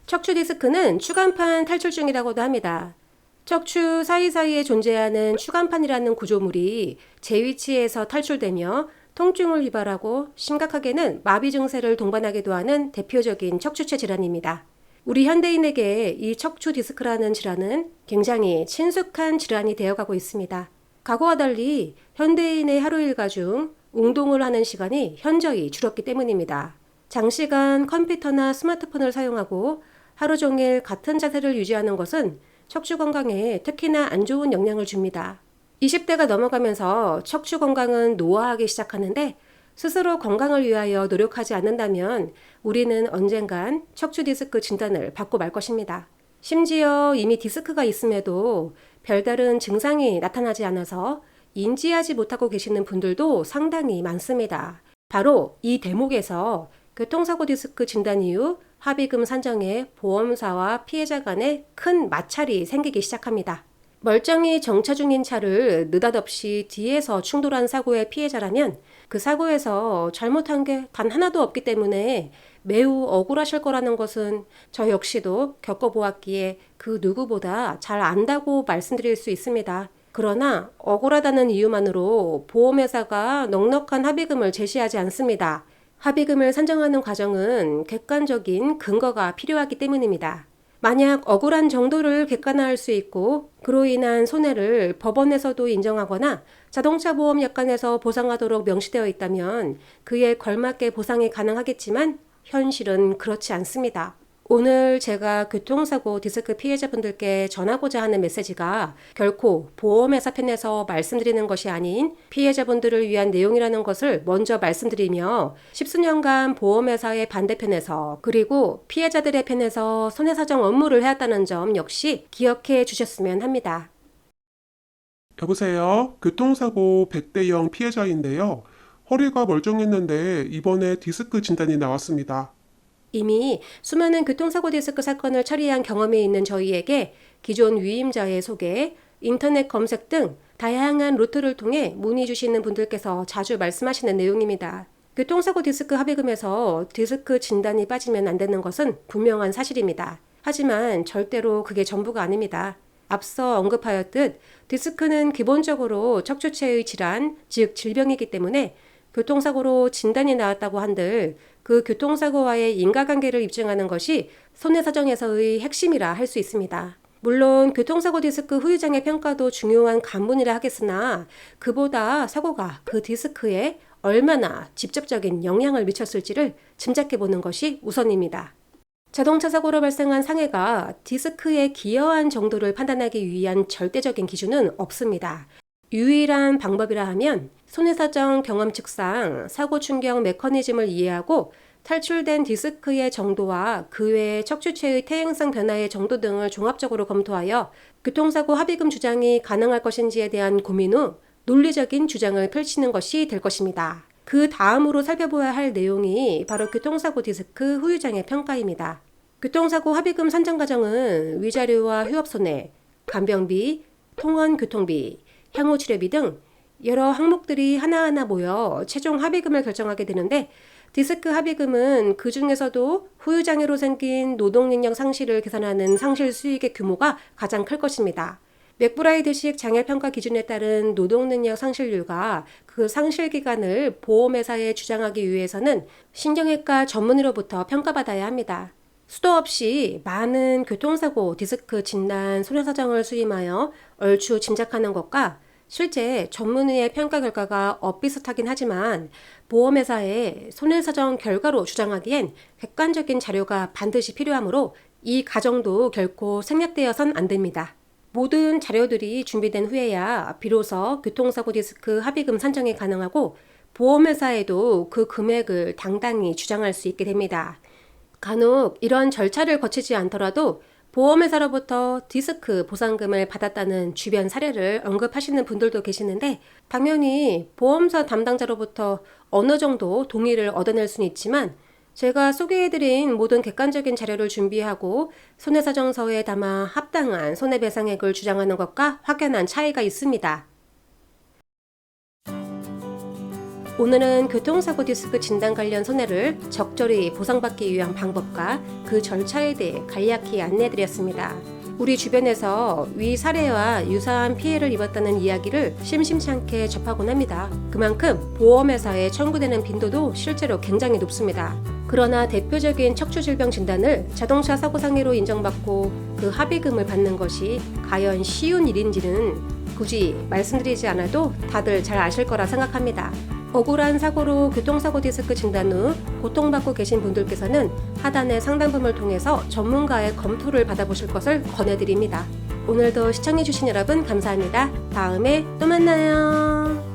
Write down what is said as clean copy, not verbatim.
척추 디스크는 추간판 탈출 중이라고도 합니다. 척추 사이사이에 존재하는 추간판이라는 구조물이 제 위치에서 탈출되며 통증을 유발하고 심각하게는 마비 증세를 동반하기도 하는 대표적인 척추체 질환입니다. 우리 현대인에게 이 척추 디스크라는 질환은 굉장히 친숙한 질환이 되어가고 있습니다. 과거와 달리 현대인의 하루 일과 중 운동을 하는 시간이 현저히 줄었기 때문입니다. 장시간 컴퓨터나 스마트폰을 사용하고 하루 종일 같은 자세를 유지하는 것은 척추 건강에 특히나 안 좋은 영향을 줍니다. 20대가 넘어가면서 척추 건강은 노화하기 시작하는데 스스로 건강을 위하여 노력하지 않는다면 우리는 언젠간 척추 디스크 진단을 받고 말 것입니다. 심지어 이미 디스크가 있음에도 별다른 증상이 나타나지 않아서 인지하지 못하고 계시는 분들도 상당히 많습니다. 바로 이 대목에서 교통사고 디스크 진단 이후 합의금 산정에 보험사와 피해자 간에 큰 마찰이 생기기 시작합니다. 멀쩡히 정차 중인 차를 느닷없이 뒤에서 충돌한 사고의 피해자라면 그 사고에서 잘못한 게 단 하나도 없기 때문에 매우 억울하실 거라는 것은 저 역시도 겪어보았기에 그 누구보다 잘 안다고 말씀드릴 수 있습니다. 그러나 억울하다는 이유만으로 보험회사가 넉넉한 합의금을 제시하지 않습니다. 합의금을 산정하는 과정은 객관적인 근거가 필요하기 때문입니다. 만약 억울한 정도를 객관화할 수 있고 그로 인한 손해를 법원에서도 인정하거나 자동차 보험 약관에서 보상하도록 명시되어 있다면 그에 걸맞게 보상이 가능하겠지만 현실은 그렇지 않습니다. 오늘 제가 교통사고 디스크 피해자분들께 전하고자 하는 메시지가 결코 보험회사 편에서 말씀드리는 것이 아닌 피해자분들을 위한 내용이라는 것을 먼저 말씀드리며 십수년간 보험회사의 반대편에서 그리고 피해자들의 편에서 손해사정 업무를 해왔다는 점 역시 기억해 주셨으면 합니다. 여보세요? 교통사고 100대 0 피해자인데요. 허리가 멀쩡했는데 이번에 디스크 진단이 나왔습니다. 이미 수많은 교통사고 디스크 사건을 처리한 경험이 있는 저희에게 기존 위임자의 소개, 인터넷 검색 등 다양한 루트를 통해 문의 주시는 분들께서 자주 말씀하시는 내용입니다. 교통사고 디스크 합의금에서 디스크 진단이 빠지면 안 되는 것은 분명한 사실입니다. 하지만 절대로 그게 전부가 아닙니다. 앞서 언급하였듯 디스크는 기본적으로 척추체의 질환, 즉 질병이기 때문에 교통사고로 진단이 나왔다고 한들 그 교통사고와의 인과관계를 입증하는 것이 손해사정에서의 핵심이라 할 수 있습니다. 물론 교통사고 디스크 후유장애 평가도 중요한 관문이라 하겠으나 그보다 사고가 그 디스크에 얼마나 직접적인 영향을 미쳤을지를 짐작해보는 것이 우선입니다. 자동차 사고로 발생한 상해가 디스크에 기여한 정도를 판단하기 위한 절대적인 기준은 없습니다. 유일한 방법이라 하면 손해사정 경험칙상 사고 충격 메커니즘을 이해하고 탈출된 디스크의 정도와 그 외의 척추체의 퇴행성 변화의 정도 등을 종합적으로 검토하여 교통사고 합의금 주장이 가능할 것인지에 대한 고민 후 논리적인 주장을 펼치는 것이 될 것입니다. 그 다음으로 살펴봐야 할 내용이 바로 교통사고 디스크 후유장애 평가입니다. 교통사고 합의금 산정 과정은 위자료와 휴업손해, 간병비, 통원 교통비, 향후 치료비 등 여러 항목들이 하나하나 모여 최종 합의금을 결정하게 되는데 디스크 합의금은 그 중에서도 후유장애로 생긴 노동능력 상실을 계산하는 상실 수익의 규모가 가장 클 것입니다. 맥브라이드식 장애평가 기준에 따른 노동능력 상실률과 그 상실 기간을 보험회사에 주장하기 위해서는 신경외과 전문의로부터 평가받아야 합니다. 수도 없이 많은 교통사고, 디스크 진단, 손해사정을 수임하여 얼추 짐작하는 것과 실제 전문의의 평가 결과가 엇비슷하긴 하지만 보험회사의 손해사정 결과로 주장하기엔 객관적인 자료가 반드시 필요하므로 이 과정도 결코 생략되어선 안 됩니다. 모든 자료들이 준비된 후에야 비로소 교통사고 디스크 합의금 산정이 가능하고 보험회사에도 그 금액을 당당히 주장할 수 있게 됩니다. 간혹 이런 절차를 거치지 않더라도 보험회사로부터 디스크 보상금을 받았다는 주변 사례를 언급하시는 분들도 계시는데 당연히 보험사 담당자로부터 어느 정도 동의를 얻어낼 수는 있지만 제가 소개해드린 모든 객관적인 자료를 준비하고 손해사정서에 담아 합당한 손해배상액을 주장하는 것과 확연한 차이가 있습니다. 오늘은 교통사고 디스크 진단 관련 손해를 적절히 보상받기 위한 방법과 그 절차에 대해 간략히 안내해드렸습니다. 우리 주변에서 위 사례와 유사한 피해를 입었다는 이야기를 심심치 않게 접하곤 합니다. 그만큼 보험회사에 청구되는 빈도도 실제로 굉장히 높습니다. 그러나 대표적인 척추질병 진단을 자동차 사고상해로 인정받고 그 합의금을 받는 것이 과연 쉬운 일인지는 굳이 말씀드리지 않아도 다들 잘 아실 거라 생각합니다. 억울한 사고로 교통사고 디스크 진단 후 고통받고 계신 분들께서는 하단의 상담부를 통해서 전문가의 검토를 받아보실 것을 권해드립니다. 오늘도 시청해주신 여러분 감사합니다. 다음에 또 만나요.